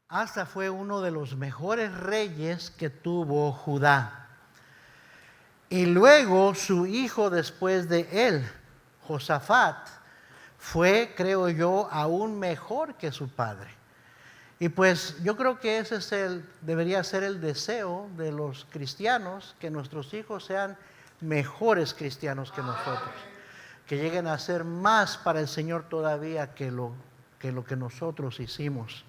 Asa fue uno de los mejores reyes que tuvo Judá. Y luego su hijo después de él, Josafat, fue, creo yo, aún mejor que su padre. Y pues yo creo que debería ser el deseo de los cristianos, que nuestros hijos sean mejores cristianos que nosotros, que lleguen a ser más para el Señor todavía que lo que nosotros hicimos.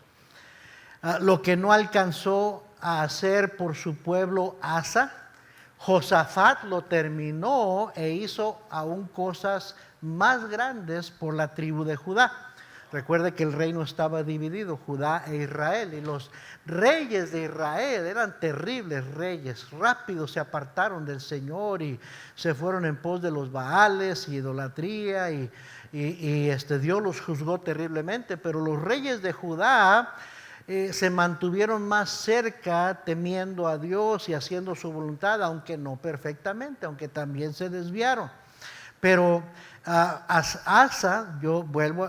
Lo que no alcanzó a hacer por su pueblo Asa, Josafat lo terminó e hizo aún cosas más grandes por la tribu de Judá. Recuerde que el reino estaba dividido, Judá e Israel, y los reyes de Israel eran terribles reyes, rápido se apartaron del Señor y se fueron en pos de los Baales y idolatría, y Dios los juzgó terriblemente. Pero los reyes de Judá se mantuvieron más cerca, temiendo a Dios y haciendo su voluntad, aunque no perfectamente, aunque también se desviaron. Pero Asa, yo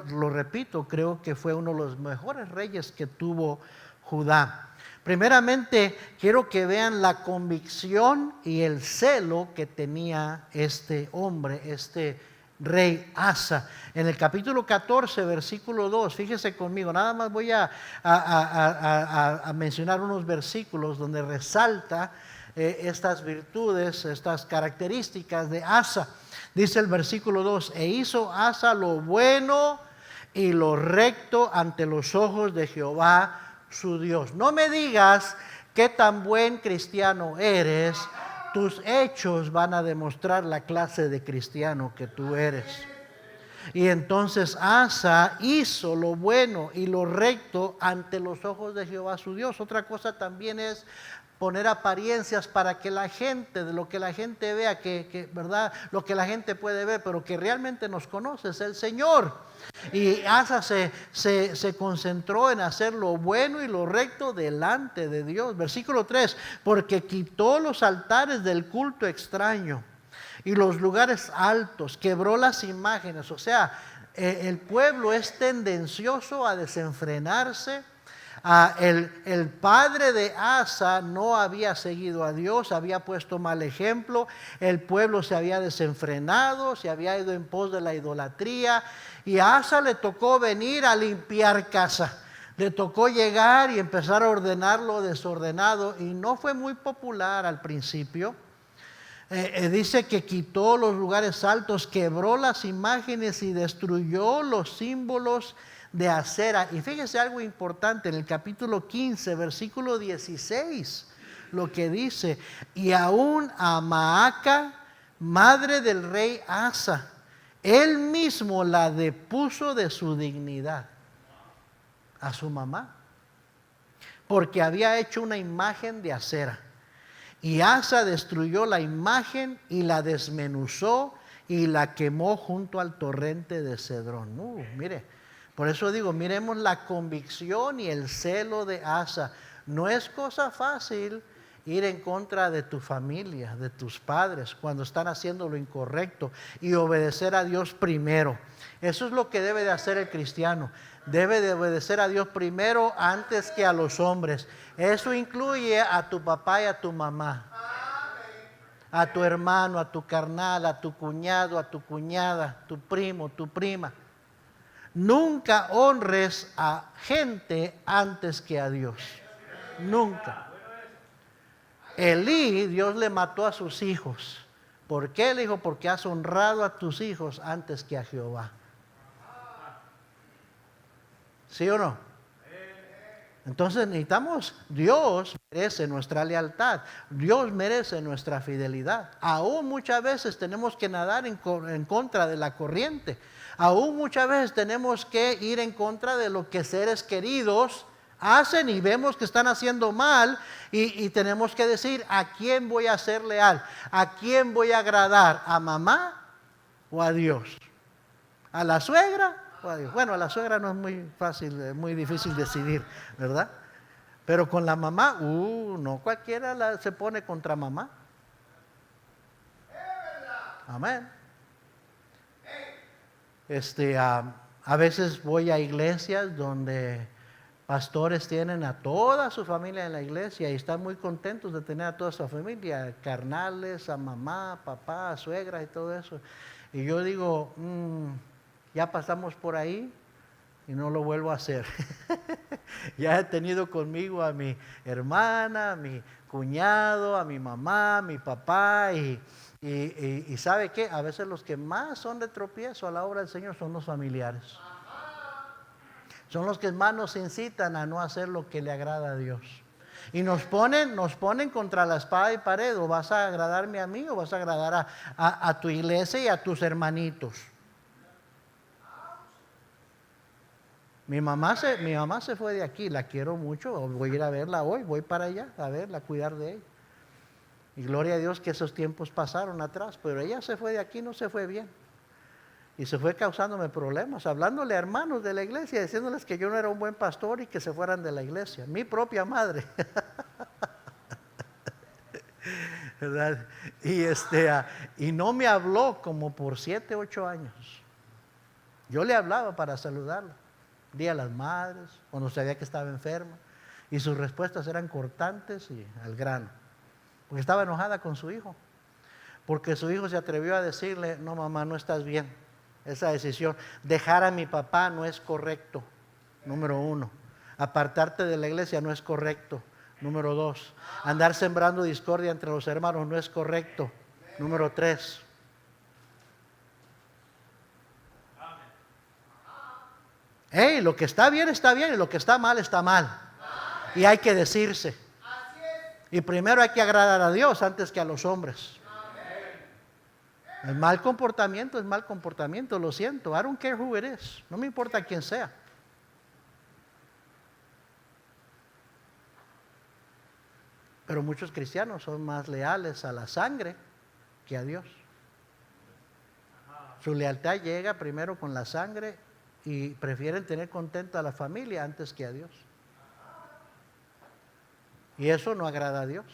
lo repito, creo que fue uno de los mejores reyes que tuvo Judá. Primeramente, quiero que vean la convicción y el celo que tenía este hombre, este rey Asa. En el capítulo 14, versículo 2, fíjese conmigo, nada más voy a mencionar unos versículos donde resalta estas virtudes, estas características de Asa. Dice el versículo 2, e hizo Asa lo bueno y lo recto ante los ojos de Jehová su Dios. No me digas qué tan buen cristiano eres, tus hechos van a demostrar la clase de cristiano que tú eres. Y entonces Asa hizo lo bueno y lo recto ante los ojos de Jehová su Dios. Otra cosa también es poner apariencias para que la gente, de lo que la gente vea, ¿verdad? Lo que la gente puede ver, pero que realmente nos conoce es el Señor. Y Asa se concentró en hacer lo bueno y lo recto delante de Dios. Versículo 3, porque quitó los altares del culto extraño y los lugares altos, quebró las imágenes. O sea, el pueblo es tendencioso a desenfrenarse. El padre de Asa no había seguido a Dios, había puesto mal ejemplo, el pueblo se había desenfrenado, se había ido en pos de la idolatría, y a Asa le tocó venir a limpiar casa, le tocó llegar y empezar a ordenar lo desordenado, y no fue muy popular al principio. Dice que quitó los lugares altos, quebró las imágenes y destruyó los símbolos de acera. Y fíjese algo importante en el capítulo 15, versículo 16, lo que dice, y aún a Maaca, madre del rey Asa, él mismo la depuso de su dignidad, a su mamá, porque había hecho una imagen de acera. Y Asa destruyó la imagen y la desmenuzó y la quemó junto al torrente de Cedrón. Mire, por eso digo, miremos la convicción y el celo de Asa. No es cosa fácil ir en contra de tu familia, de tus padres, cuando están haciendo lo incorrecto, y obedecer a Dios primero. Eso es lo que debe de hacer el cristiano. Debe de obedecer a Dios primero antes que a los hombres. Eso incluye a tu papá y a tu mamá, a tu hermano, a tu carnal, a tu cuñado, a tu cuñada, tu primo, tu prima. Nunca honres a gente antes que a Dios. Nunca. Elí, Dios le mató a sus hijos. ¿Por qué? Le dijo, porque has honrado a tus hijos antes que a Jehová. ¿Sí o no? Entonces necesitamos, Dios merece nuestra lealtad, Dios merece nuestra fidelidad. Aún muchas veces tenemos que nadar en contra de la corriente. Aún muchas veces tenemos que ir en contra de lo que seres queridos hacen y vemos que están haciendo mal, y tenemos que decir, ¿a quién voy a ser leal? ¿A quién voy a agradar? ¿A mamá o a Dios? ¿A la suegra? Bueno, a la suegra no es muy fácil, es muy difícil decidir, ¿verdad? Pero con la mamá, no cualquiera se pone contra mamá. Amén. A veces voy a iglesias donde Pastores tienen a toda su familia en la iglesia y están muy contentos de tener a toda su familia, carnales, a mamá, papá, suegra y todo eso. Y yo digo, ya pasamos por ahí y no lo vuelvo a hacer. Ya he tenido conmigo a mi hermana, a mi cuñado, a mi mamá, a mi papá y ¿sabe qué? A veces los que más son de tropiezo a la obra del Señor son los familiares. Son los que más nos incitan a no hacer lo que le agrada a Dios. Y nos ponen contra la espada y pared. O vas a agradarme a mí o vas a agradar a tu iglesia y a tus hermanitos. Mi mamá se fue de aquí, la quiero mucho, voy a ir a verla hoy, voy para allá a verla, a cuidar de ella. Y gloria a Dios que esos tiempos pasaron atrás, pero ella se fue de aquí, no se fue bien. Y se fue causándome problemas, hablándole a hermanos de la iglesia, diciéndoles que yo no era un buen pastor y que se fueran de la iglesia. Mi propia madre. ¿Verdad? Y no me habló como por 7, 8 años. Yo le hablaba para saludarla. Día a las madres, cuando sabía que estaba enferma. Y sus respuestas eran cortantes y al grano. Porque estaba enojada con su hijo. Porque su hijo se atrevió a decirle, no mamá, no estás bien. Esa decisión, dejar a mi papá no es correcto. Número 1. Apartarte de la iglesia no es correcto. Número 2. Andar sembrando discordia entre los hermanos no es correcto. Número 3. Hey, lo que está bien y lo que está mal. Y hay que decirse. Y primero hay que agradar a Dios antes que a los hombres. El mal comportamiento es mal comportamiento, lo siento. I don't care who it is. No me importa quién sea. Pero muchos cristianos son más leales a la sangre que a Dios. Su lealtad llega primero con la sangre y prefieren tener contenta a la familia antes que a Dios. Y eso no agrada a Dios.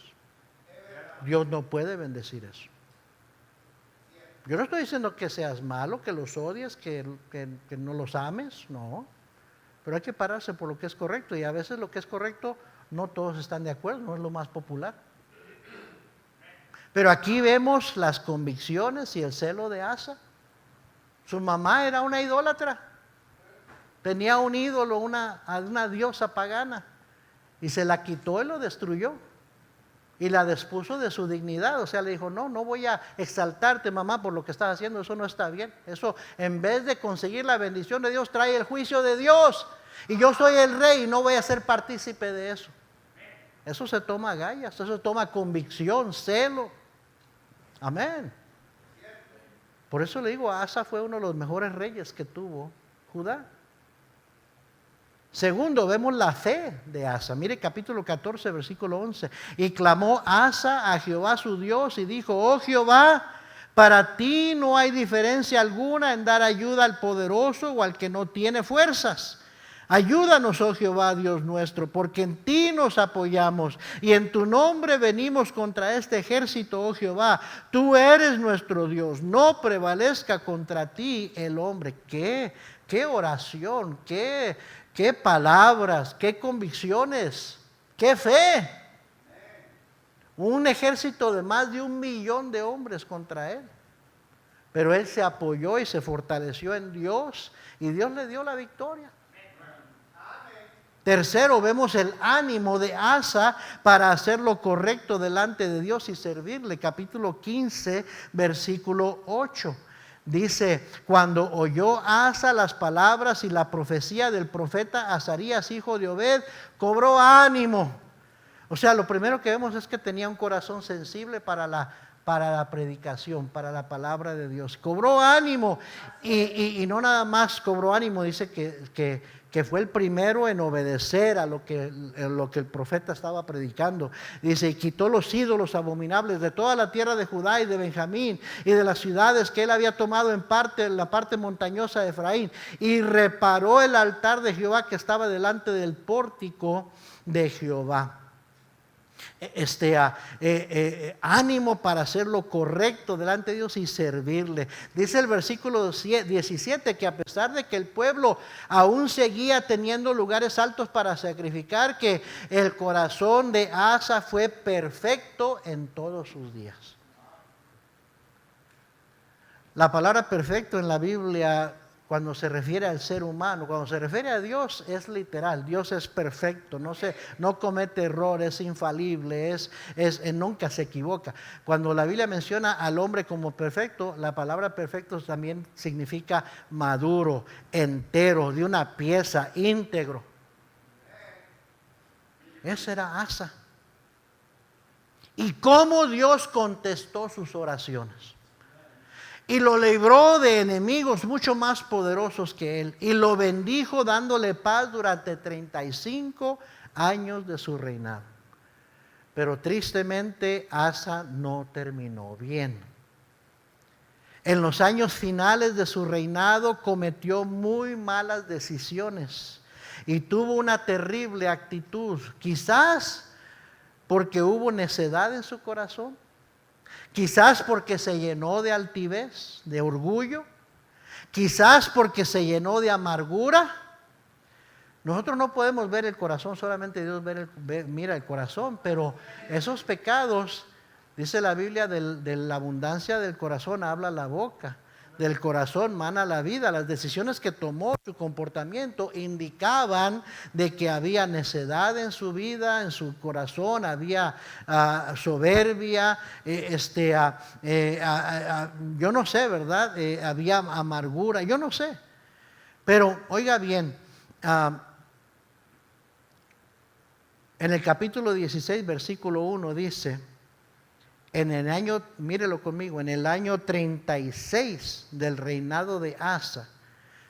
Dios no puede bendecir eso. Yo no estoy diciendo que seas malo, que los odies, que no los ames, no. Pero hay que pararse por lo que es correcto. Y a veces lo que es correcto, no todos están de acuerdo, no es lo más popular. Pero aquí vemos las convicciones y el celo de Asa. Su mamá era una idólatra. Tenía un ídolo, una diosa pagana. Y se la quitó y lo destruyó. Y la despuso de su dignidad. O sea, le dijo, no voy a exaltarte, mamá, por lo que estás haciendo. Eso no está bien. Eso, en vez de conseguir la bendición de Dios, trae el juicio de Dios. Y yo soy el rey y no voy a ser partícipe de eso. Eso se toma agallas, eso se toma convicción, celo. Amén. Por eso le digo, Asa fue uno de los mejores reyes que tuvo Judá. Segundo, vemos la fe de Asa. Mire capítulo 14, versículo 11. Y clamó Asa a Jehová su Dios y dijo, oh Jehová, para ti no hay diferencia alguna en dar ayuda al poderoso o al que no tiene fuerzas. Ayúdanos, oh Jehová, Dios nuestro, porque en ti nos apoyamos y en tu nombre venimos contra este ejército, oh Jehová. Tú eres nuestro Dios, no prevalezca contra ti el hombre. ¿Qué oración? ¿Qué palabras? ¿Qué convicciones? ¿Qué fe? Un ejército de más de 1 millón de hombres contra él. Pero él se apoyó y se fortaleció en Dios y Dios le dio la victoria. Tercero, vemos el ánimo de Asa para hacer lo correcto delante de Dios y servirle. Capítulo 15, versículo 8. Dice, cuando oyó Asa las palabras y la profecía del profeta Azarías, hijo de Obed, cobró ánimo. O sea, lo primero que vemos es que tenía un corazón sensible para la predicación, para la palabra de Dios. Cobró ánimo y no nada más cobró ánimo, dice que fue el primero en obedecer a lo que el profeta estaba predicando. Dice, y quitó los ídolos abominables de toda la tierra de Judá y de Benjamín y de las ciudades que él había tomado en la parte montañosa de Efraín, y reparó el altar de Jehová que estaba delante del pórtico de Jehová. ánimo para hacer lo correcto delante de Dios y servirle. Dice el versículo 17 que a pesar de que el pueblo aún seguía teniendo lugares altos para sacrificar, que el corazón de Asa fue perfecto en todos sus días. La palabra perfecto en la Biblia, cuando se refiere al ser humano, cuando se refiere a Dios, es literal. Dios es perfecto, no comete errores, es infalible, nunca se equivoca. Cuando la Biblia menciona al hombre como perfecto, la palabra perfecto también significa maduro, entero, de una pieza, íntegro. Ese era Asa. Y cómo Dios contestó sus oraciones. Y lo libró de enemigos mucho más poderosos que él. Y lo bendijo dándole paz durante 35 años de su reinado. Pero tristemente Asa no terminó bien. En los años finales de su reinado cometió muy malas decisiones. Y tuvo una terrible actitud. Quizás porque hubo necedad en su corazón. Quizás porque se llenó de altivez, de orgullo. Quizás porque se llenó de amargura. Nosotros no podemos ver el corazón, solamente Dios mira el corazón. Pero esos pecados, dice la Biblia, de la abundancia del corazón habla la boca. Del corazón mana la vida. Las decisiones que tomó, su comportamiento, indicaban de que había necedad en su vida, en su corazón, había soberbia, yo no sé, ¿verdad? Había amargura, yo no sé. Pero oiga bien, en el capítulo 16, versículo 1 dice: en el año, mírelo conmigo, en el año 36 del reinado de Asa,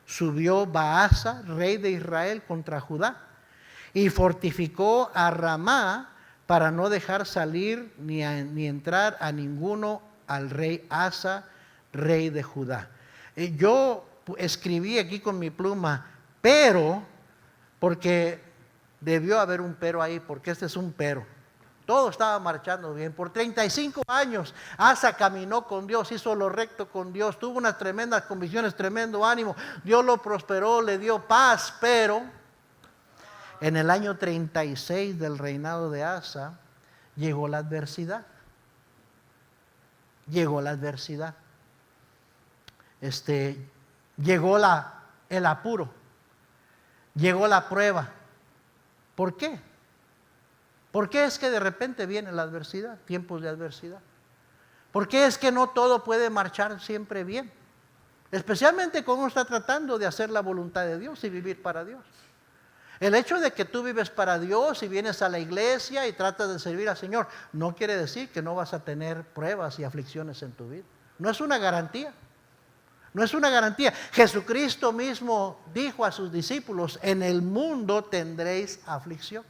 subió Baasa, rey de Israel, contra Judá, y fortificó a Ramá para no dejar salir ni entrar a ninguno al rey Asa, rey de Judá. Yo escribí aquí con mi pluma, pero, porque debió haber un pero ahí, porque este es un pero. Todo estaba marchando bien. Por 35 años Asa caminó con Dios, hizo lo recto con Dios, tuvo unas tremendas convicciones, tremendo ánimo. Dios lo prosperó, le dio paz, pero en el año 36 del reinado de Asa llegó la adversidad. Llegó la adversidad. Llegó el apuro. Llegó la prueba. ¿Por qué? ¿Por qué es que de repente viene la adversidad, tiempos de adversidad? ¿Por qué es que no todo puede marchar siempre bien? Especialmente cuando uno está tratando de hacer la voluntad de Dios y vivir para Dios. El hecho de que tú vives para Dios y vienes a la iglesia y tratas de servir al Señor, no quiere decir que no vas a tener pruebas y aflicciones en tu vida. No es una garantía. No es una garantía. Jesucristo mismo dijo a sus discípulos: en el mundo tendréis aflicción.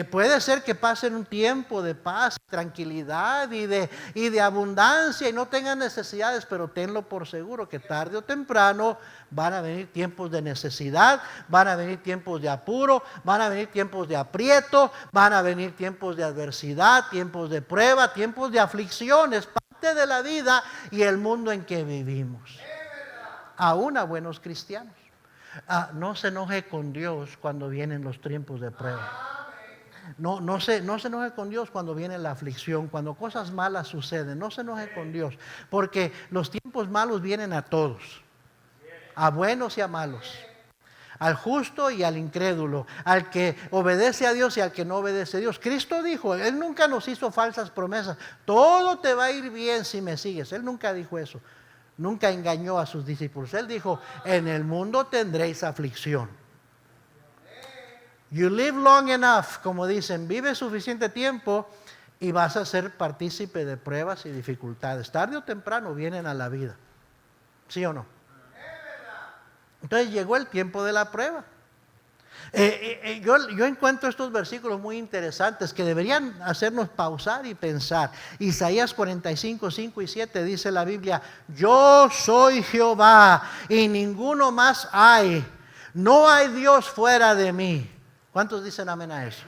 Puede ser que pasen un tiempo de paz, tranquilidad y de abundancia y no tengan necesidades, pero tenlo por seguro que tarde o temprano van a venir tiempos de necesidad, van a venir tiempos de apuro, van a venir tiempos de aprieto, van a venir tiempos de adversidad, tiempos de prueba, tiempos de aflicciones, parte de la vida y el mundo en que vivimos. Aún a buenos cristianos. No se enoje con Dios cuando vienen los tiempos de prueba. No se enoje con Dios cuando viene la aflicción, cuando cosas malas suceden. No se enoje con Dios, porque los tiempos malos vienen a todos, a buenos y a malos, al justo y al incrédulo, al que obedece a Dios y al que no obedece a Dios. Cristo dijo, Él nunca nos hizo falsas promesas: todo te va a ir bien si me sigues. Él nunca dijo eso. Nunca engañó a sus discípulos. Él dijo: en el mundo tendréis aflicción. You live long enough, como dicen, vive suficiente tiempo y vas a ser partícipe de pruebas y dificultades. Tarde o temprano vienen a la vida. ¿Sí o no? Entonces llegó el tiempo de la prueba. Yo encuentro estos versículos muy interesantes que deberían hacernos pausar y pensar. Isaías 45, 5 y 7 dice la Biblia: yo soy Jehová y ninguno más hay. No hay Dios fuera de mí. ¿Cuántos dicen amén a eso?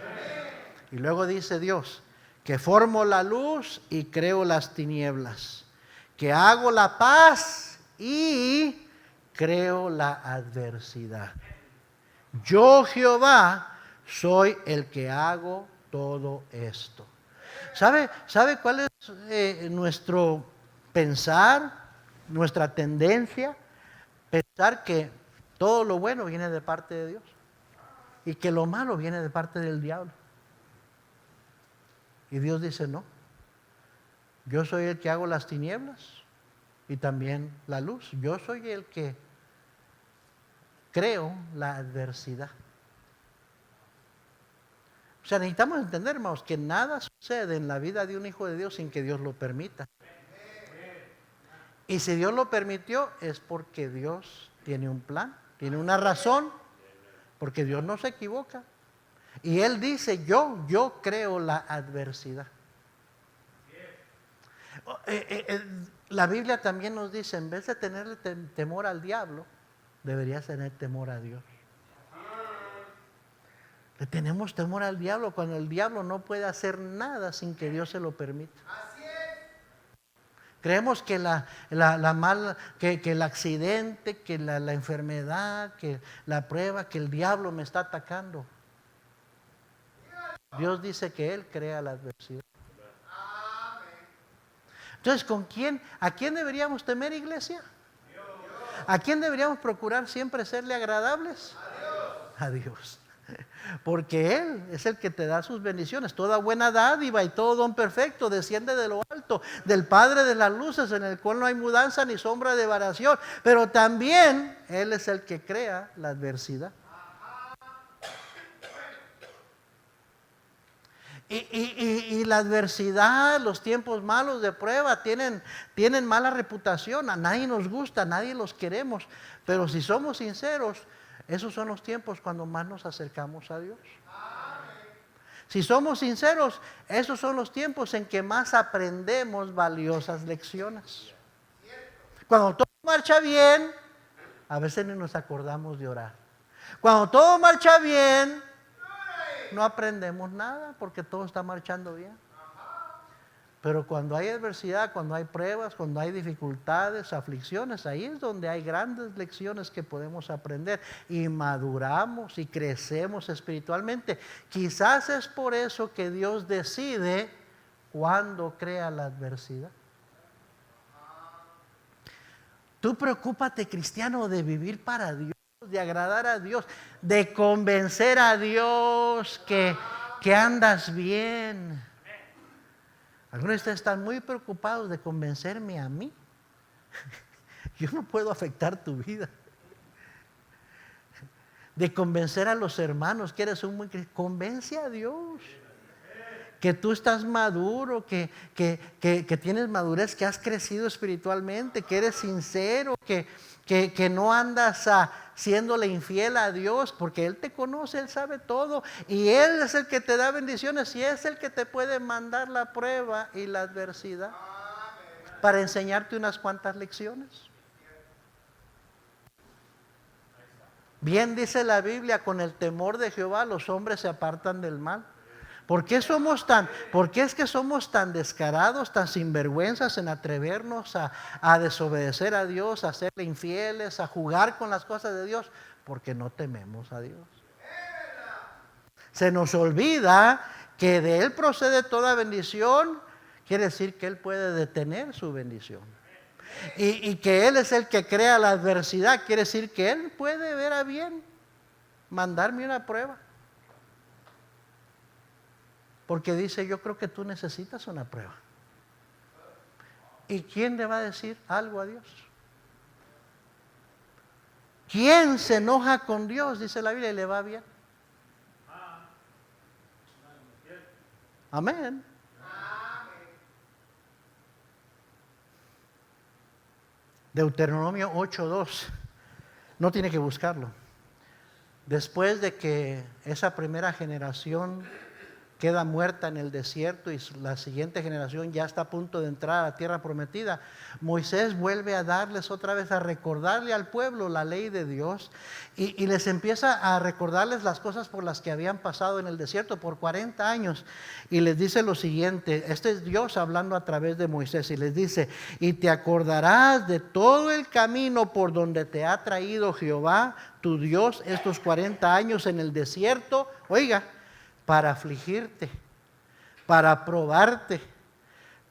Y luego dice Dios, que formo la luz y creo las tinieblas, que hago la paz y creo la adversidad. Yo, Jehová, soy el que hago todo esto. ¿Sabe cuál es nuestro pensar, nuestra tendencia? Pensar que todo lo bueno viene de parte de Dios y que lo malo viene de parte del diablo. Y Dios dice, no, yo soy el que hago las tinieblas y también la luz. Yo soy el que creo la adversidad. O sea, necesitamos entender, hermanos, que nada sucede en la vida de un hijo de Dios sin que Dios lo permita. Y si Dios lo permitió, es porque Dios tiene un plan, tiene una razón, porque Dios no se equivoca. Y Él dice, yo creo la adversidad. La Biblia también nos dice, en vez de tener temor al diablo, deberías tener temor a Dios. Le tenemos temor al diablo cuando el diablo no puede hacer nada sin que Dios se lo permita. Creemos que que el accidente, que la enfermedad, que la prueba, que el diablo me está atacando. Dios dice que Él crea la adversidad. Entonces, ¿a quién deberíamos temer, iglesia? ¿A quién deberíamos procurar siempre serle agradables? A Dios. Porque Él es el que te da sus bendiciones. Toda buena dádiva y todo don perfecto desciende de lo alto, del Padre de las luces, en el cual no hay mudanza ni sombra de variación. Pero también Él es el que crea la adversidad. Y la adversidad, los tiempos malos de prueba tienen mala reputación. A nadie nos gusta, a nadie los queremos. Pero si somos sinceros, esos son los tiempos cuando más nos acercamos a Dios. Si somos sinceros, esos son los tiempos en que más aprendemos valiosas lecciones. Cuando todo marcha bien, a veces ni nos acordamos de orar. Cuando todo marcha bien, no aprendemos nada porque todo está marchando bien. Pero cuando hay adversidad, cuando hay pruebas, cuando hay dificultades, aflicciones, ahí es donde hay grandes lecciones que podemos aprender y maduramos y crecemos espiritualmente. Quizás es por eso que Dios decide cuándo crea la adversidad. Tú preocúpate, cristiano, de vivir para Dios, de agradar a Dios, de convencer a Dios que andas bien. Algunos de ustedes están muy preocupados de convencerme a mí. Yo no puedo afectar tu vida. De convencer a los hermanos que eres un buen cristiano. Convence a Dios. Que tú estás maduro, que tienes madurez, que has crecido espiritualmente, que eres sincero, que no andas siéndole infiel a Dios, porque Él te conoce, Él sabe todo, y Él es el que te da bendiciones, y es el que te puede mandar la prueba y la adversidad para enseñarte unas cuantas lecciones. Bien dice la Biblia, con el temor de Jehová los hombres se apartan del mal. ¿Por qué es que somos tan descarados, tan sinvergüenzas en atrevernos a desobedecer a Dios, a serle infieles, a jugar con las cosas de Dios? Porque no tememos a Dios. Se nos olvida que de Él procede toda bendición, quiere decir que Él puede detener su bendición. Y que Él es el que crea la adversidad, quiere decir que Él puede ver a bien mandarme una prueba. Porque dice, yo creo que tú necesitas una prueba. ¿Y quién le va a decir algo a Dios? ¿Quién se enoja con Dios? Dice la Biblia, y le va bien. Amén. Deuteronomio 8:2. No tiene que buscarlo. Después de que esa primera generación queda muerta en el desierto y la siguiente generación ya está a punto de entrar a la tierra prometida, Moisés vuelve a darles otra vez, a recordarle al pueblo la ley de Dios y les empieza a recordarles las cosas por las que habían pasado en el desierto por 40 años y les dice lo siguiente. Este es Dios hablando a través de Moisés y les dice: y te acordarás de todo el camino por donde te ha traído Jehová tu Dios estos 40 años en el desierto, oiga, para afligirte, para probarte,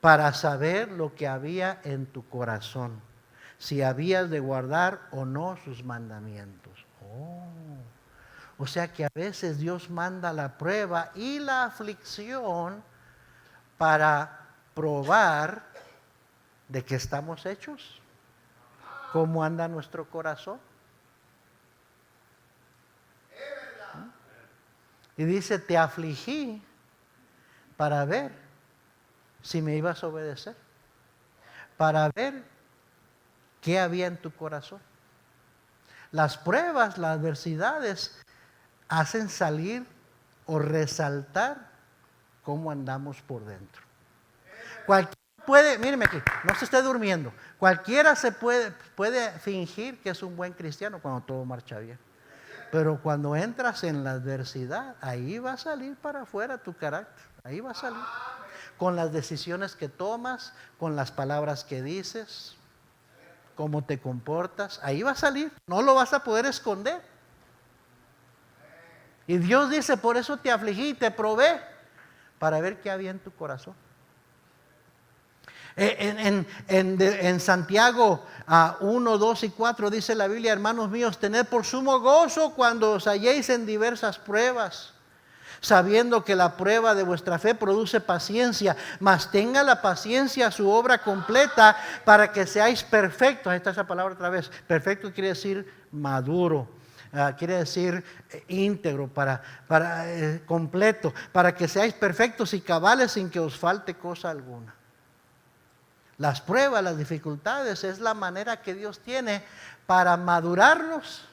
para saber lo que había en tu corazón, si habías de guardar o no sus mandamientos. O sea que a veces Dios manda la prueba y la aflicción para probar de qué estamos hechos, cómo anda nuestro corazón. Y dice: te afligí para ver si me ibas a obedecer, para ver qué había en tu corazón. Las pruebas, las adversidades hacen salir o resaltar cómo andamos por dentro. Cualquiera puede, míreme aquí, no se esté durmiendo. Cualquiera se puede fingir que es un buen cristiano cuando todo marcha bien. Pero cuando entras en la adversidad, ahí va a salir para afuera tu carácter. Ahí va a salir. Con las decisiones que tomas, con las palabras que dices, cómo te comportas. Ahí va a salir. No lo vas a poder esconder. Y Dios dice: por eso te afligí y te probé, para ver qué había en tu corazón. En Santiago 1, 2 y 4 dice la Biblia: hermanos míos, tened por sumo gozo cuando os halléis en diversas pruebas, sabiendo que la prueba de vuestra fe produce paciencia, mas tenga la paciencia su obra completa para que seáis perfectos. Ahí está esa palabra otra vez. Perfecto quiere decir maduro. Quiere decir íntegro, completo, para que seáis perfectos y cabales sin que os falte cosa alguna. Las pruebas, las dificultades es la manera que Dios tiene para madurarnos,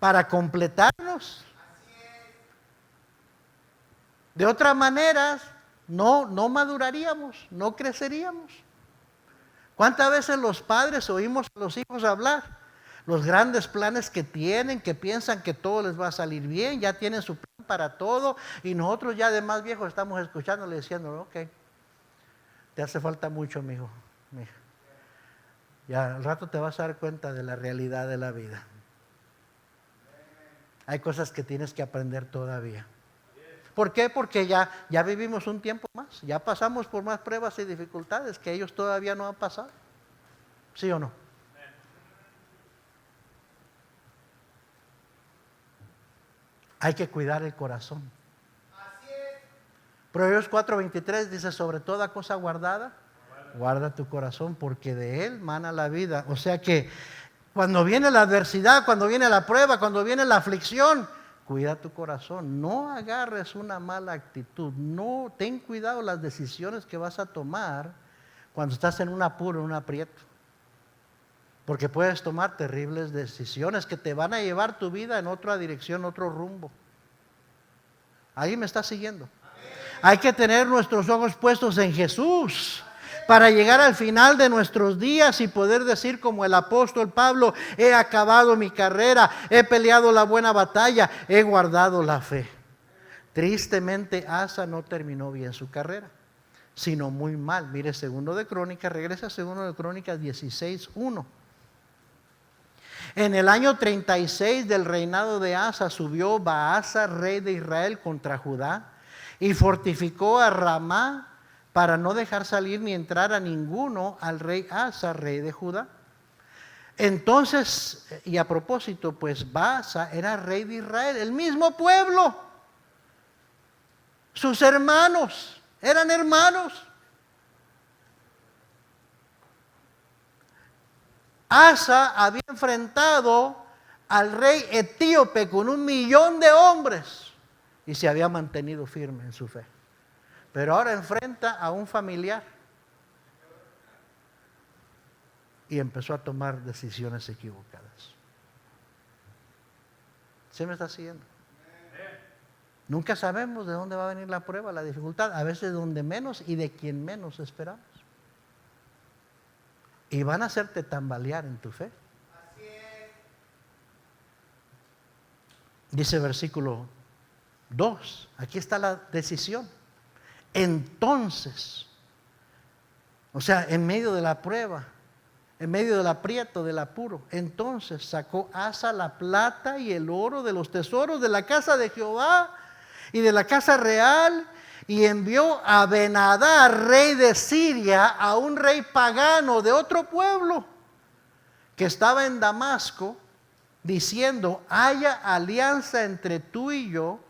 para completarnos. De otra manera, no maduraríamos, no creceríamos. ¿Cuántas veces los padres oímos a los hijos hablar? Los grandes planes que tienen, que piensan que todo les va a salir bien, ya tienen su plan para todo, y nosotros ya de más viejos estamos escuchándole diciendo: ok, te hace falta mucho, mijo, mija. Ya al rato te vas a dar cuenta de la realidad de la vida. Hay cosas que tienes que aprender todavía. ¿Por qué? Porque ya vivimos un tiempo más, ya pasamos por más pruebas y dificultades que ellos todavía no han pasado. ¿Sí o no? Hay que cuidar el corazón. Proverbios 4:23 dice: sobre toda cosa guardada, guarda tu corazón, porque de él mana la vida. O sea que cuando viene la adversidad, cuando viene la prueba, cuando viene la aflicción, cuida tu corazón. No agarres una mala actitud. No, ten cuidado las decisiones que vas a tomar cuando estás en un apuro, en un aprieto. Porque puedes tomar terribles decisiones que te van a llevar tu vida en otra dirección, otro rumbo. Ahí me está siguiendo. Hay que tener nuestros ojos puestos en Jesús para llegar al final de nuestros días y poder decir como el apóstol Pablo: he acabado mi carrera, he peleado la buena batalla, he guardado la fe. Tristemente Asa no terminó bien su carrera, sino muy mal. Mire, segundo de Crónicas, regresa a segundo de Crónicas 16:1. En el año 36 del reinado de Asa subió Baasa, rey de Israel, contra Judá y fortificó a Ramá para no dejar salir ni entrar a ninguno al rey Asa, rey de Judá. Entonces, y a propósito, pues Baasa era rey de Israel, el mismo pueblo. Sus hermanos eran hermanos. Asa había enfrentado al rey etíope con 1,000,000 de hombres y se había mantenido firme en su fe. Pero ahora enfrenta a un familiar y empezó a tomar decisiones equivocadas. ¿Sí me está siguiendo? Nunca sabemos de dónde va a venir la prueba, la dificultad, a veces de donde menos y de quien menos esperamos. Y van a hacerte tambalear en tu fe. Dice versículo 2, aquí está la decisión. Entonces, o sea, en medio de la prueba, en medio del aprieto, del apuro, entonces sacó Asa la plata y el oro de los tesoros de la casa de Jehová y de la casa real, y envió a Ben-Hadad, rey de Siria, a un rey pagano de otro pueblo que estaba en Damasco, diciendo: haya alianza entre tú y yo,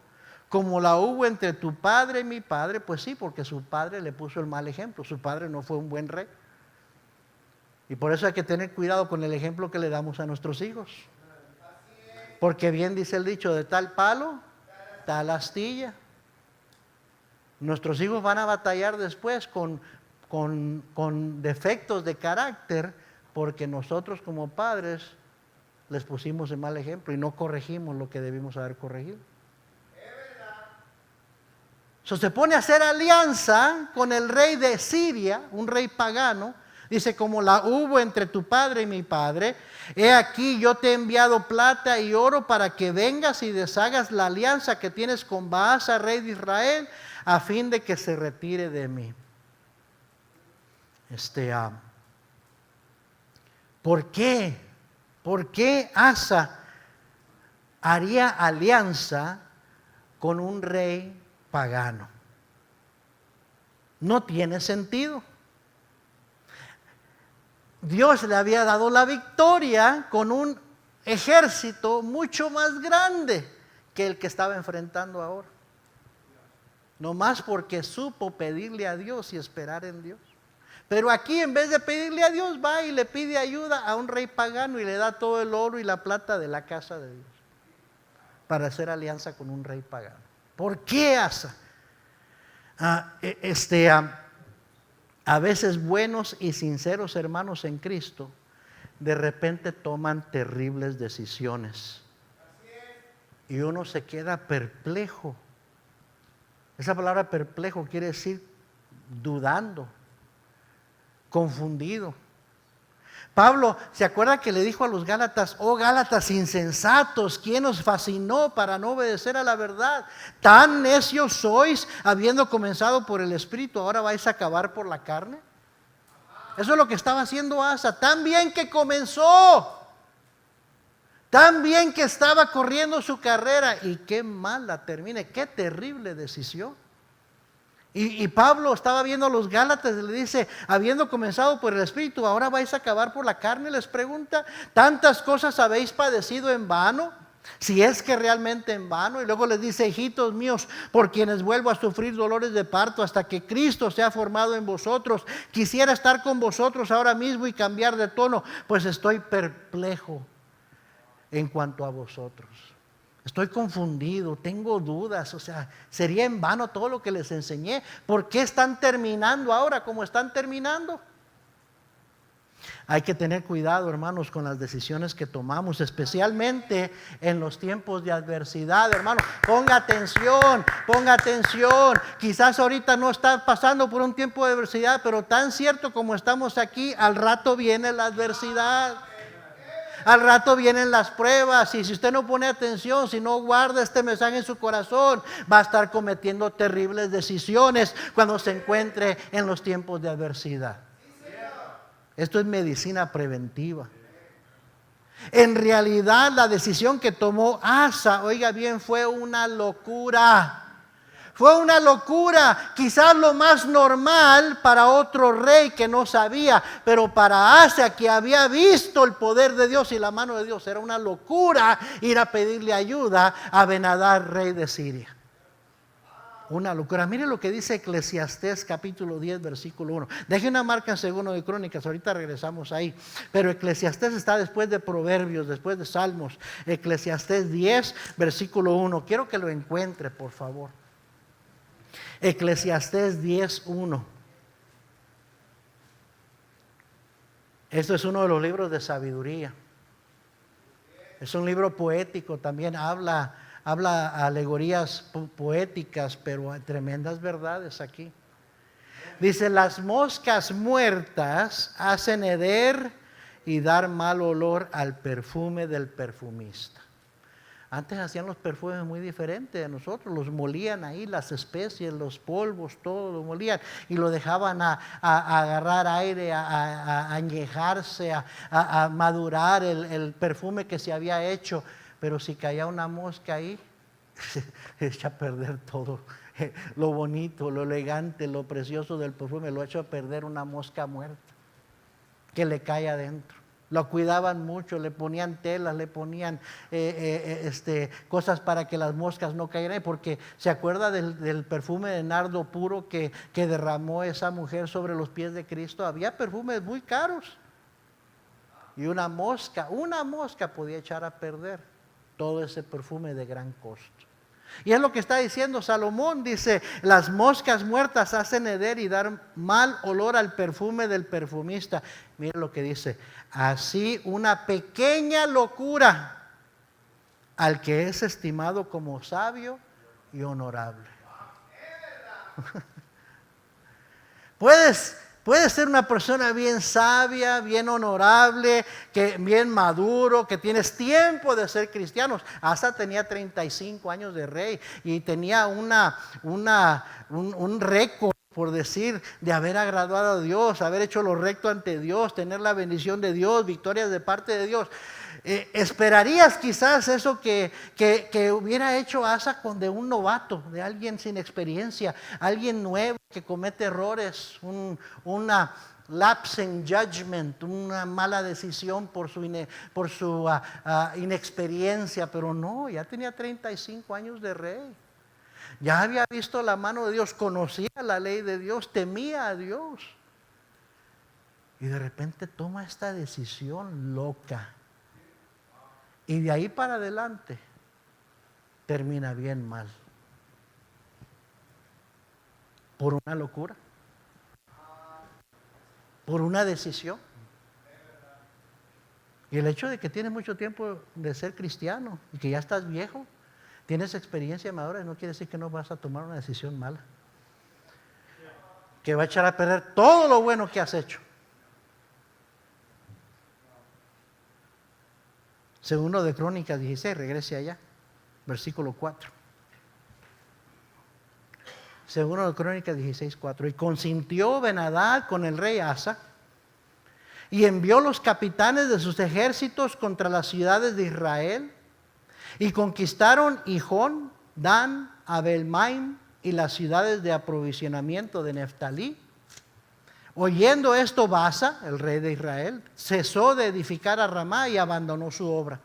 como la hubo entre tu padre y mi padre. Pues sí, porque su padre le puso el mal ejemplo. Su padre no fue un buen rey. Y por eso hay que tener cuidado con el ejemplo que le damos a nuestros hijos. Porque bien dice el dicho: de tal palo, tal astilla. Nuestros hijos van a batallar después con defectos de carácter, porque nosotros como padres les pusimos el mal ejemplo y no corregimos lo que debimos haber corregido. Se pone a hacer alianza con el rey de Siria, un rey pagano. Dice: como la hubo entre tu padre y mi padre, he aquí yo te he enviado plata y oro para que vengas y deshagas la alianza que tienes con Baasa, rey de Israel, a fin de que se retire de mí. ¿Por qué? ¿Por qué Asa haría alianza con un rey pagano? No tiene sentido. Dios le había dado la victoria con un ejército mucho más grande que el que estaba enfrentando ahora. No más porque supo pedirle a Dios y esperar en Dios. Pero aquí, en vez de pedirle a Dios, va y le pide ayuda a un rey pagano y le da todo el oro y la plata de la casa de Dios para hacer alianza con un rey pagano. ¿Por qué Asa? A veces buenos y sinceros hermanos en Cristo de repente toman terribles decisiones y uno se queda perplejo. Esa palabra perplejo quiere decir dudando, confundido. Pablo, ¿se acuerda que le dijo a los Gálatas: oh Gálatas insensatos, ¿quién os fascinó para no obedecer a la verdad? ¿Tan necios sois, habiendo comenzado por el Espíritu, ahora vais a acabar por la carne? Eso es lo que estaba haciendo Asa. Tan bien que comenzó, tan bien que estaba corriendo su carrera, y qué mal la termine. Qué terrible decisión. Y Pablo estaba viendo a los Gálatas y le dice: habiendo comenzado por el Espíritu, ahora vais a acabar por la carne. Les pregunta: ¿tantas cosas habéis padecido en vano? Si es que realmente en vano. Y luego les dice: hijitos míos, por quienes vuelvo a sufrir dolores de parto hasta que Cristo sea formado en vosotros. Quisiera estar con vosotros ahora mismo y cambiar de tono, pues estoy perplejo en cuanto a vosotros. Estoy confundido, tengo dudas. O sea, sería en vano todo lo que les enseñé. ¿Por qué están terminando ahora como están terminando? Hay que tener cuidado, hermanos, con las decisiones que tomamos, especialmente en los tiempos de adversidad. Hermano, ponga atención, ponga atención. Quizás ahorita no está pasando por un tiempo de adversidad, pero tan cierto como estamos aquí, al rato viene la adversidad. Al rato vienen las pruebas, y si usted no pone atención, si no guarda este mensaje en su corazón, va a estar cometiendo terribles decisiones cuando se encuentre en los tiempos de adversidad. Esto es medicina preventiva. En realidad, la decisión que tomó Asa, oiga bien, fue una locura. Fue una locura, quizás lo más normal para otro rey que no sabía, pero para Asa, que había visto el poder de Dios y la mano de Dios, era una locura ir a pedirle ayuda a Ben-Hadad, rey de Siria. Una locura. Mire lo que dice Eclesiastés capítulo 10 versículo 1. Deje una marca en Segundo de Crónicas, ahorita regresamos ahí. Pero Eclesiastés está después de Proverbios, después de Salmos. Eclesiastés 10 versículo 1. Quiero que lo encuentre, por favor. Eclesiastés 10:1. Esto es uno de los libros de sabiduría. Es un libro poético, también habla habla alegorías poéticas, pero tremendas verdades aquí. Dice, las moscas muertas hacen heder y dar mal olor al perfume del perfumista. Antes hacían los perfumes muy diferentes de nosotros, los molían ahí, las especies, los polvos, todo lo molían y lo dejaban a agarrar aire, a añejarse, a madurar el perfume que se había hecho. Pero si caía una mosca ahí, se echa a perder todo. Lo bonito, lo elegante, lo precioso del perfume lo echa a perder una mosca muerta que le cae adentro. Lo cuidaban mucho, le ponían telas, le ponían cosas para que las moscas no cayeran, porque se acuerda del perfume de nardo puro que derramó esa mujer sobre los pies de Cristo. Había perfumes muy caros y una mosca podía echar a perder todo ese perfume de gran costo. Y es lo que está diciendo Salomón, dice, las moscas muertas hacen heder y dar mal olor al perfume del perfumista. Mire lo que dice, así una pequeña locura al que es estimado como sabio y honorable. Puedes ser una persona bien sabia, bien honorable, bien maduro, que tienes tiempo de ser cristianos. Asa tenía 35 años de rey y tenía un récord, por decir, de haber agradado a Dios, haber hecho lo recto ante Dios, tener la bendición de Dios, victorias de parte de Dios. Esperarías quizás eso que hubiera hecho Asa de un novato, de alguien sin experiencia, alguien nuevo que comete errores, una lapse in judgment, una mala decisión por su inexperiencia, pero no, ya tenía 35 años de rey. Ya había visto la mano de Dios, conocía la ley de Dios, temía a Dios. Y de repente toma esta decisión loca. Y de ahí para adelante termina bien mal. Por una locura. Por una decisión. Y el hecho de que tienes mucho tiempo de ser cristiano y que ya estás viejo, tienes experiencia madura, no quiere decir que no vas a tomar una decisión mala. Que va a echar a perder todo lo bueno que has hecho. Segundo de Crónicas 16, regrese allá, versículo 4. Segundo de Crónicas 16, 4. Y consintió Ben-Hadad con el rey Asa y envió los capitanes de sus ejércitos contra las ciudades de Israel y conquistaron Hijón, Dan, Abel-Maim y las ciudades de aprovisionamiento de Neftalí. Oyendo esto, Baasa, el rey de Israel, cesó de edificar a Ramá y abandonó su obra.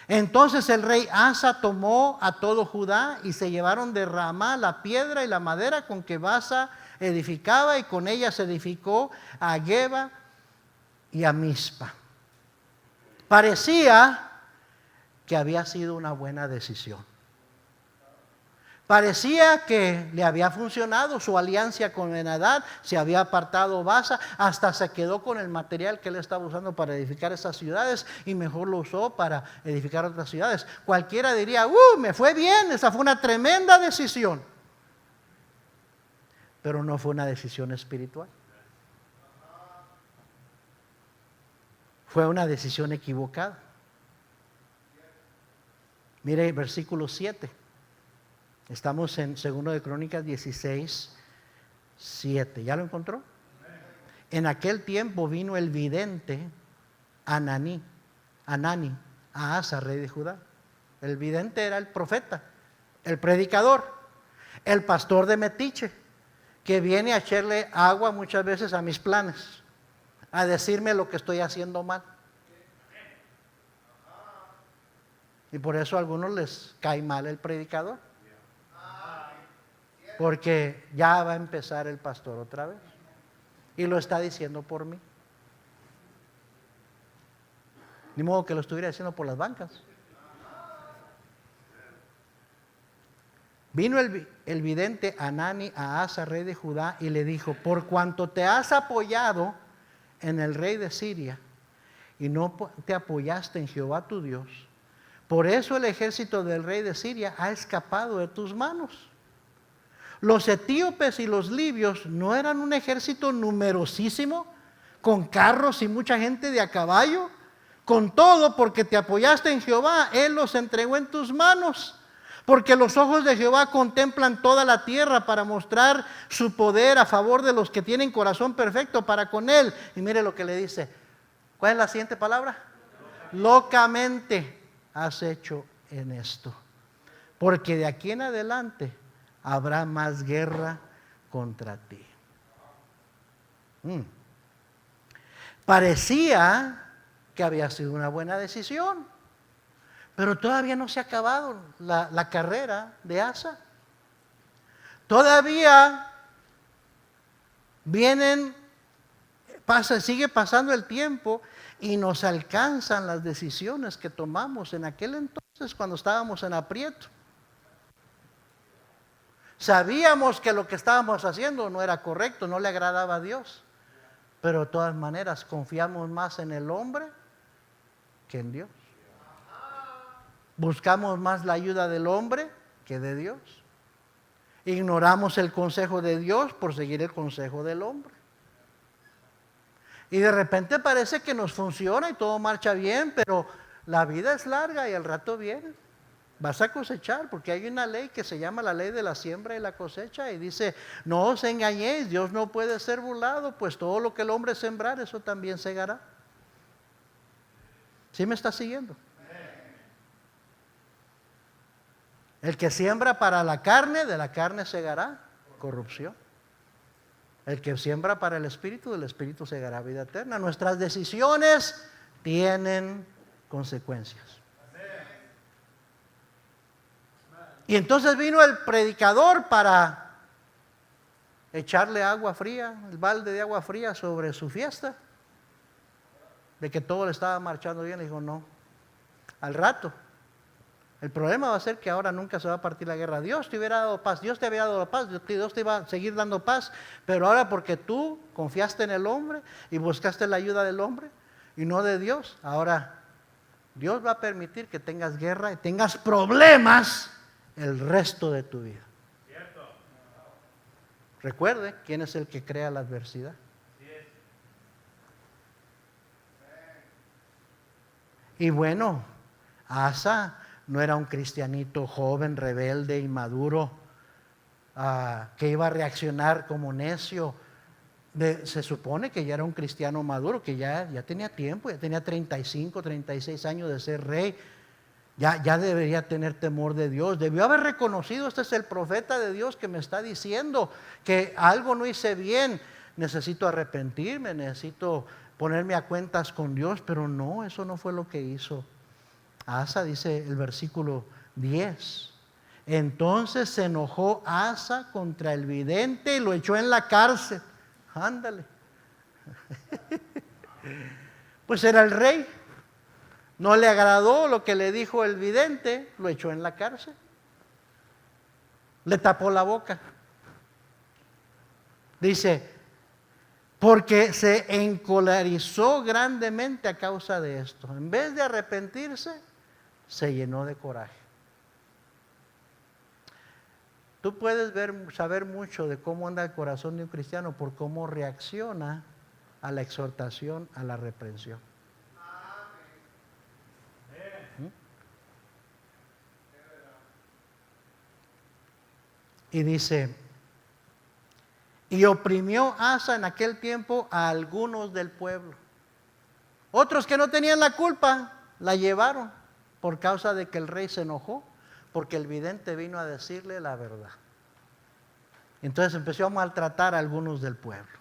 Entonces el rey Asa tomó a todo Judá y se llevaron de Ramá la piedra y la madera con que Baasa edificaba, y con ella se edificó a Geba y a Mizpa. Parecía que había sido una buena decisión. Parecía que le había funcionado su alianza con Ben-Hadad, se había apartado Baasa, hasta se quedó con el material que él estaba usando para edificar esas ciudades y mejor lo usó para edificar otras ciudades. Cualquiera diría, me fue bien, esa fue una tremenda decisión. Pero no fue una decisión espiritual. Fue una decisión equivocada. Mire versículo 7. Estamos en 2 de Crónicas 16, 7. ¿Ya lo encontró? En aquel tiempo vino el vidente Anani, a Asa, rey de Judá. El vidente era el profeta, el predicador, el pastor de metiche, que viene a echarle agua muchas veces a mis planes, a decirme lo que estoy haciendo mal. Y por eso a algunos les cae mal el predicador. Porque ya va a empezar el pastor otra vez. Y lo está diciendo por mí. Ni modo que lo estuviera diciendo por las bancas. Vino el vidente Anani a Asa, rey de Judá, y le dijo: por cuanto te has apoyado en el rey de Siria y no te apoyaste en Jehová tu Dios, Por eso el ejército del rey de Siria ha escapado de tus manos. Los etíopes y los libios no eran un ejército numerosísimo, con carros y mucha gente de a caballo. Con todo, porque te apoyaste en Jehová, Él los entregó en tus manos. Porque los ojos de Jehová contemplan toda la tierra para mostrar su poder a favor de los que tienen corazón perfecto para con Él. Y mire lo que le dice. ¿Cuál es la siguiente palabra? Locamente has hecho en esto. Porque de aquí en adelante habrá más guerra contra ti. Parecía que había sido una buena decisión, pero todavía no se ha acabado la carrera de Asa. Todavía sigue pasando el tiempo y nos alcanzan las decisiones que tomamos en aquel entonces cuando estábamos en aprieto. Sabíamos que lo que estábamos haciendo no era correcto, no le agradaba a Dios, pero de todas maneras confiamos más en el hombre que en Dios. Buscamos más la ayuda del hombre que de Dios. Ignoramos el consejo de Dios por seguir el consejo del hombre. Y de repente parece que nos funciona y todo marcha bien, pero la vida es larga y al rato viene. Vas a cosechar, porque hay una ley que se llama la ley de la siembra y la cosecha, y dice: no os engañéis, Dios no puede ser burlado, pues todo lo que el hombre sembrar, eso también segará. ¿Sí me está siguiendo? El que siembra para la carne, de la carne segará corrupción. El que siembra para el espíritu, del espíritu segará vida eterna. Nuestras decisiones tienen consecuencias. Y entonces vino el predicador para echarle agua fría, el balde de agua fría sobre su fiesta, de que todo le estaba marchando bien. Le dijo: no, al rato. El problema va a ser que ahora nunca se va a partir la guerra. Dios te hubiera dado paz, Dios te había dado paz, Dios te iba a seguir dando paz, pero ahora porque tú confiaste en el hombre y buscaste la ayuda del hombre y no de Dios, ahora Dios va a permitir que tengas guerra y tengas problemas el resto de tu vida. ¿Cierto? Recuerde quién es el que crea la adversidad. Y bueno, Asa no era un cristianito joven, rebelde, inmaduro, que iba a reaccionar como necio. Se supone que ya era un cristiano maduro, que ya tenía tiempo, ya tenía 35, 36 años de ser rey. Ya debería tener temor de Dios. Debió haber reconocido: este es el profeta de Dios que me está diciendo que algo no hice bien, necesito arrepentirme, necesito ponerme a cuentas con Dios. Pero no, eso no fue lo que hizo Asa. Dice el versículo 10: entonces se enojó Asa contra el vidente y lo echó en la cárcel. Ándale. Pues era el rey. No le agradó lo que le dijo el vidente, lo echó en la cárcel. Le tapó la boca. Dice: porque se encolerizó grandemente a causa de esto. En vez de arrepentirse, se llenó de coraje. Tú puedes saber mucho de cómo anda el corazón de un cristiano por cómo reacciona a la exhortación, a la reprensión. Y dice: y oprimió Asa en aquel tiempo a algunos del pueblo. Otros que no tenían la culpa la llevaron por causa de que el rey se enojó, porque el vidente vino a decirle la verdad. Entonces empezó a maltratar a algunos del pueblo.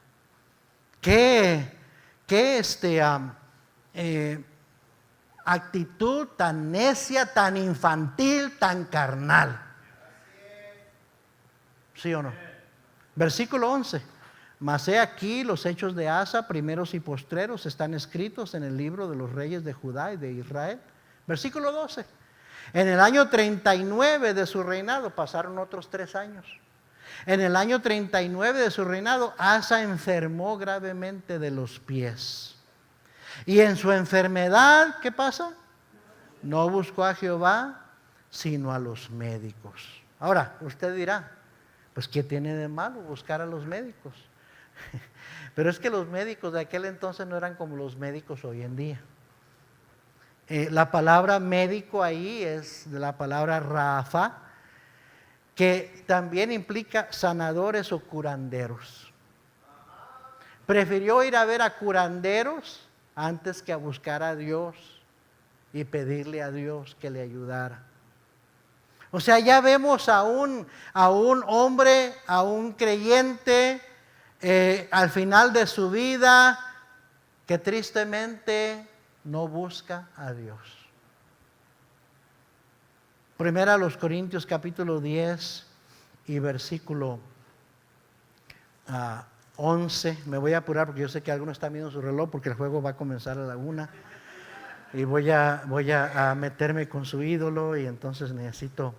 ¿Qué actitud tan necia, tan infantil, tan carnal? ¿Sí o no? Versículo 11: mas he aquí los hechos de Asa, primeros y postreros, están escritos en el libro de los reyes de Judá y de Israel. Versículo 12: en el año 39 de su reinado, pasaron otros 3 años. En el año 39 de su reinado, Asa enfermó gravemente de los pies. Y en su enfermedad, ¿qué pasa? No buscó a Jehová, sino a los médicos. Ahora, usted dirá, pues ¿qué tiene de malo buscar a los médicos? Pero es que los médicos de aquel entonces no eran como los médicos hoy en día. La palabra médico ahí es de la palabra Rafa, que también implica sanadores o curanderos. Prefirió ir a ver a curanderos antes que a buscar a Dios y pedirle a Dios que le ayudara. O sea, ya vemos a un hombre, a un creyente, al final de su vida, que tristemente no busca a Dios. Primera a los Corintios capítulo 10 y versículo 11. Me voy a apurar porque yo sé que algunos están viendo su reloj porque el juego va a comenzar a la 1. Y voy a meterme con su ídolo y entonces necesito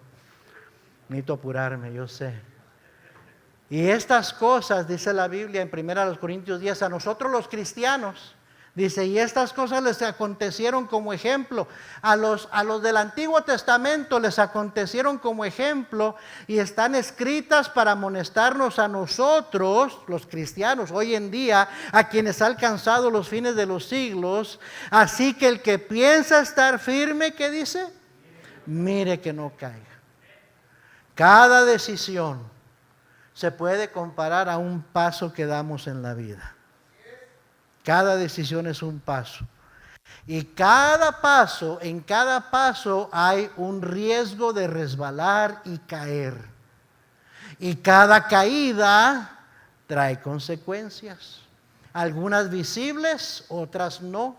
apurarme, yo sé. Y estas cosas, dice la Biblia en 1 Corintios 10, a nosotros los cristianos, dice, y estas cosas les acontecieron como ejemplo. A los del Antiguo Testamento les acontecieron como ejemplo y están escritas para amonestarnos a nosotros, los cristianos, hoy en día, a quienes ha alcanzado los fines de los siglos. Así que el que piensa estar firme, ¿qué dice? Mire que no caiga. Cada decisión se puede comparar a un paso que damos en la vida. Cada decisión es un paso. Y en cada paso hay un riesgo de resbalar y caer. Y cada caída trae consecuencias. Algunas visibles, otras no.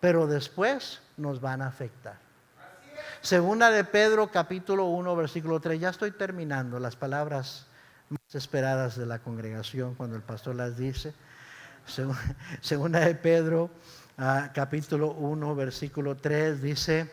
Pero después nos van a afectar. Segunda de Pedro capítulo 1 versículo 3. Ya estoy terminando, las palabras más esperadas de la congregación cuando el pastor las dice. Segunda de Pedro capítulo 1 versículo 3 dice: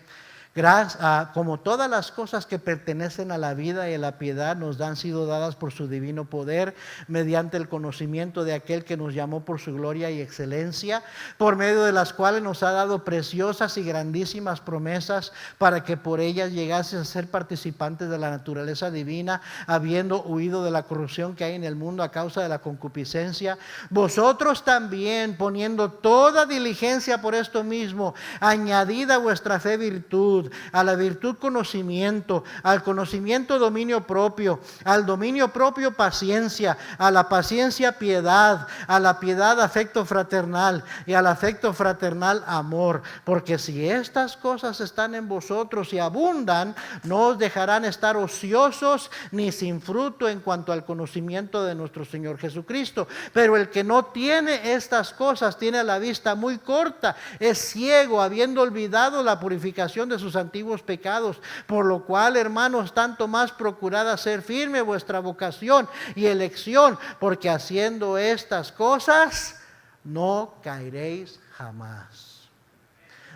como todas las cosas que pertenecen a la vida y a la piedad nos han sido dadas por su divino poder, mediante el conocimiento de aquel que nos llamó por su gloria y excelencia, por medio de las cuales nos ha dado preciosas y grandísimas promesas, para que por ellas llegasen a ser participantes de la naturaleza divina, habiendo huido de la corrupción que hay en el mundo a causa de la concupiscencia. Vosotros también, poniendo toda diligencia por esto mismo, añadid a vuestra fe virtud, a la virtud conocimiento, al conocimiento dominio propio, al dominio propio paciencia, a la paciencia piedad, a la piedad afecto fraternal y al afecto fraternal amor, porque si estas cosas están en vosotros y abundan, no os dejarán estar ociosos ni sin fruto en cuanto al conocimiento de nuestro Señor Jesucristo. Pero el que no tiene estas cosas tiene la vista muy corta, es ciego, habiendo olvidado la purificación de sus antiguos pecados, por lo cual, hermanos, tanto más procurad hacer firme vuestra vocación y elección, porque haciendo estas cosas no caeréis jamás.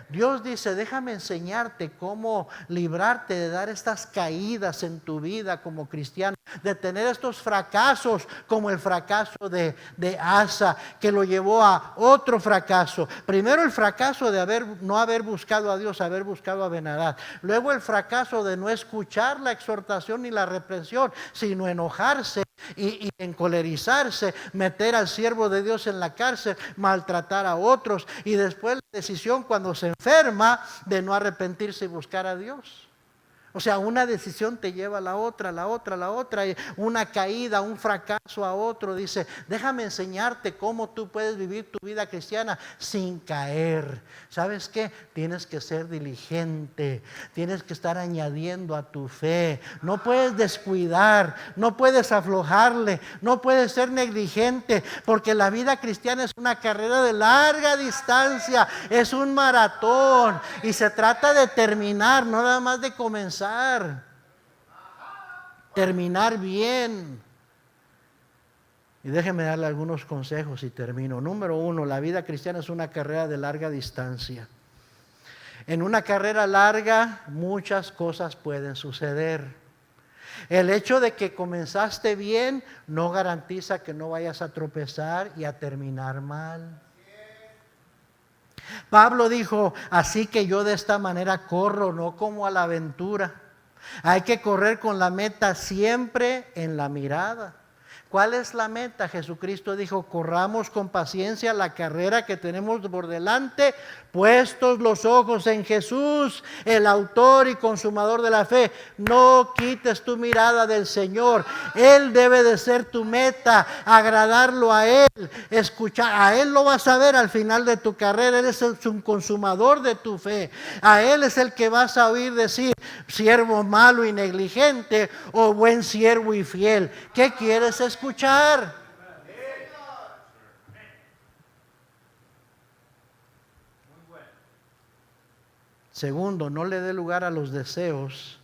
Dios dice: déjame enseñarte cómo librarte de dar estas caídas en tu vida como cristiano, de tener estos fracasos como el fracaso de Asa, que lo llevó a otro fracaso. Primero el fracaso de no haber buscado a Dios, haber buscado a Ben-Hadad. Luego el fracaso de no escuchar la exhortación ni la reprensión, sino enojarse y encolerizarse, meter al siervo de Dios en la cárcel, maltratar a otros, y después la decisión cuando se enferma de no arrepentirse y buscar a Dios. O sea, una decisión te lleva a la otra, y una caída, un fracaso a otro. Dice: déjame enseñarte cómo tú puedes vivir tu vida cristiana sin caer. ¿Sabes qué? Tienes que ser diligente, tienes que estar añadiendo a tu fe. No puedes descuidar, no puedes aflojarle, no puedes ser negligente, porque la vida cristiana es una carrera de larga distancia, es un maratón, y se trata de terminar, no nada más de comenzar. Terminar bien. Y déjeme darle algunos consejos y termino. Número 1, la vida cristiana es una carrera de larga distancia. En una carrera larga muchas cosas pueden suceder. El hecho de que comenzaste bien no garantiza que no vayas a tropezar y a terminar mal. Pablo dijo, así que yo de esta manera corro, no como a la aventura. Hay que correr con la meta siempre en la mirada. ¿Cuál es la meta? Jesucristo dijo, corramos con paciencia la carrera que tenemos por delante, puestos los ojos en Jesús, el autor y consumador de la fe. No quites tu mirada del Señor. Él debe de ser tu meta, agradarlo a Él, escuchar. A Él lo vas a ver al final de tu carrera. Él es un consumador de tu fe. A Él es el que vas a oír decir, siervo malo y negligente o buen siervo y fiel. ¿Qué quieres escuchar? Segundo, no le dé lugar a los deseos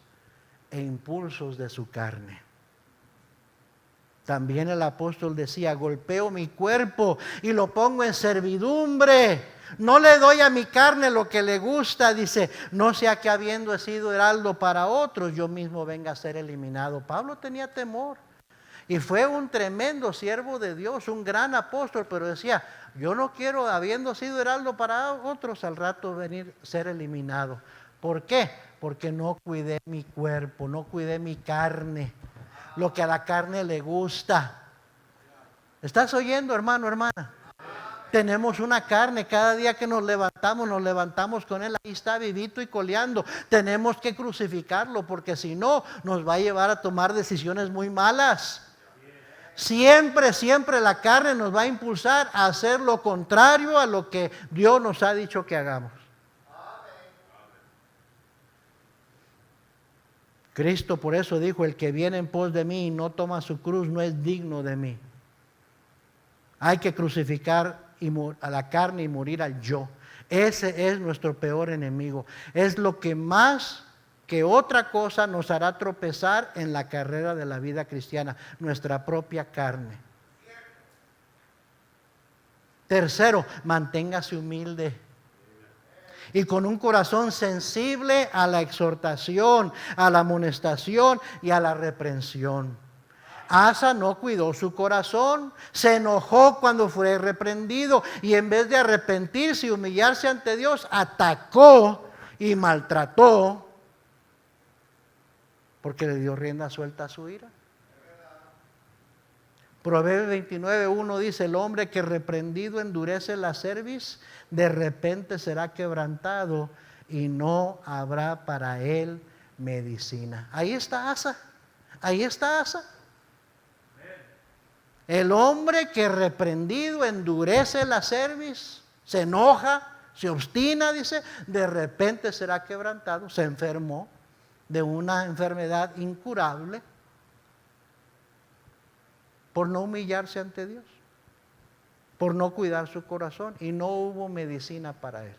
e impulsos de su carne. También el apóstol decía, golpeo mi cuerpo y lo pongo en servidumbre. No le doy a mi carne lo que le gusta, dice, no sea que habiendo sido heraldo para otros, yo mismo venga a ser eliminado. Pablo tenía temor. Y fue un tremendo siervo de Dios, un gran apóstol, pero decía, yo no quiero, habiendo sido heraldo para otros, al rato venir ser eliminado. ¿Por qué? Porque no cuidé mi cuerpo, no cuidé mi carne, lo que a la carne le gusta. ¿Estás oyendo, hermano, hermana? Tenemos una carne, cada día que nos levantamos con él, ahí está vivito y coleando. Tenemos que crucificarlo, porque si no, nos va a llevar a tomar decisiones muy malas. Siempre, siempre la carne nos va a impulsar a hacer lo contrario a lo que Dios nos ha dicho que hagamos. Cristo por eso dijo, el que viene en pos de mí y no toma su cruz no es digno de mí. Hay que crucificar a la carne y morir al yo. Ese es nuestro peor enemigo. Es lo que más que otra cosa nos hará tropezar en la carrera de la vida cristiana, nuestra propia carne. Tercero, manténgase humilde y con un corazón sensible a la exhortación, a la amonestación y a la reprensión. Asa no cuidó su corazón, se enojó cuando fue reprendido y en vez de arrepentirse y humillarse ante Dios, atacó y maltrató porque le dio rienda suelta a su ira. Proverbios 29:1 dice, el hombre que reprendido endurece la cerviz, de repente será quebrantado y no habrá para él medicina. Ahí está Asa, ahí está Asa. El hombre que reprendido endurece la cerviz, se enoja, se obstina, dice, de repente será quebrantado, se enfermó de una enfermedad incurable por no humillarse ante Dios, por no cuidar su corazón, y no hubo medicina para él.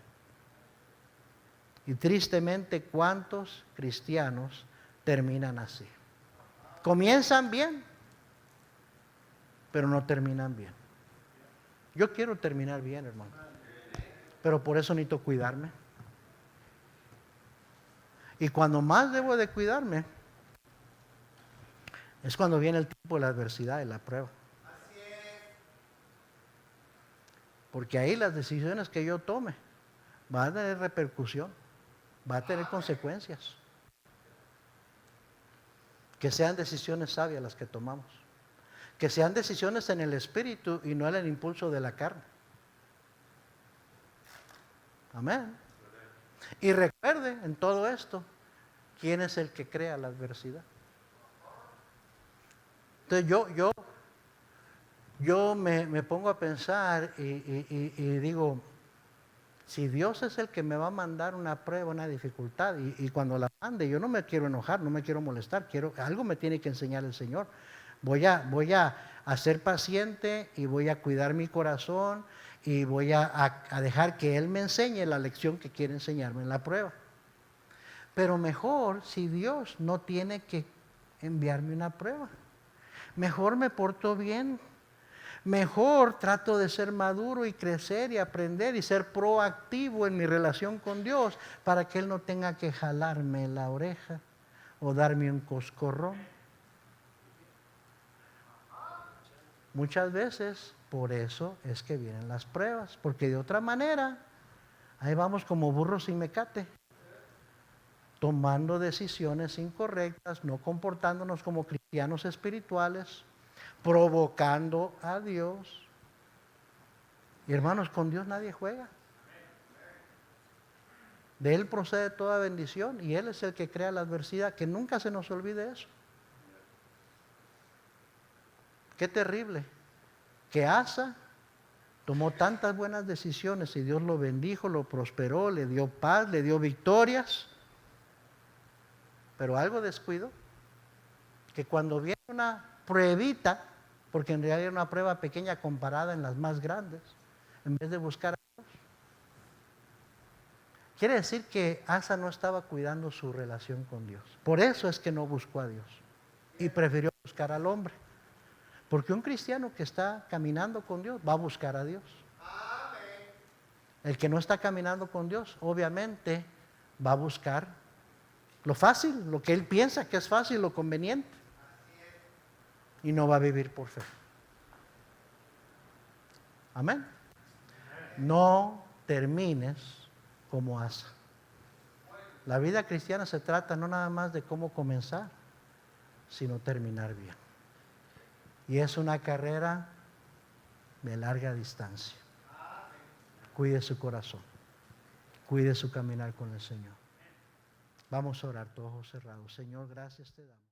Y tristemente, ¿cuántos cristianos terminan así? Comienzan bien, pero no terminan bien. Yo quiero terminar bien, hermano, pero por eso necesito cuidarme. Y cuando más debo de cuidarme es cuando viene el tiempo de la adversidad y la prueba. Porque ahí las decisiones que yo tome van a tener repercusión, van a tener consecuencias. Que sean decisiones sabias las que tomamos. Que sean decisiones en el espíritu y no en el impulso de la carne. Amén. Y recuerde en todo esto, ¿quién es el que crea la adversidad? Entonces yo me pongo a pensar y digo, si Dios es el que me va a mandar una prueba, una dificultad, y cuando la mande, yo no me quiero enojar, no me quiero molestar, algo me tiene que enseñar el Señor. Voy a ser paciente y voy a cuidar mi corazón y voy a dejar que Él me enseñe la lección que quiere enseñarme en la prueba. Pero mejor si Dios no tiene que enviarme una prueba. Mejor me porto bien. Mejor trato de ser maduro y crecer y aprender y ser proactivo en mi relación con Dios para que Él no tenga que jalarme la oreja o darme un coscorrón. Muchas veces por eso es que vienen las pruebas, porque de otra manera Ahí vamos como burros sin mecate, tomando decisiones incorrectas, no comportándonos como cristianos espirituales, provocando a Dios. Y hermanos, con Dios nadie juega. De Él procede toda bendición y Él es el que crea la adversidad. Que nunca se nos olvide eso. Qué terrible que Asa tomó tantas buenas decisiones y Dios lo bendijo, lo prosperó, le dio paz, le dio victorias, pero algo descuidó, que cuando viene una pruebita, porque en realidad era una prueba pequeña comparada en las más grandes, en vez de buscar a Dios. Quiere decir que Asa no estaba cuidando su relación con Dios. Por eso es que no buscó a Dios y prefirió buscar al hombre. Porque un cristiano que está caminando con Dios va a buscar a Dios. El que no está caminando con Dios, obviamente, va a buscar lo fácil, lo que él piensa que es fácil, lo conveniente. Y no va a vivir por fe. Amén. No termines como Asa. La vida cristiana se trata no nada más de cómo comenzar, sino terminar bien. Y es una carrera de larga distancia. Cuide su corazón. Cuide su caminar con el Señor. Vamos a orar, todos ojos cerrados. Señor, gracias te damos.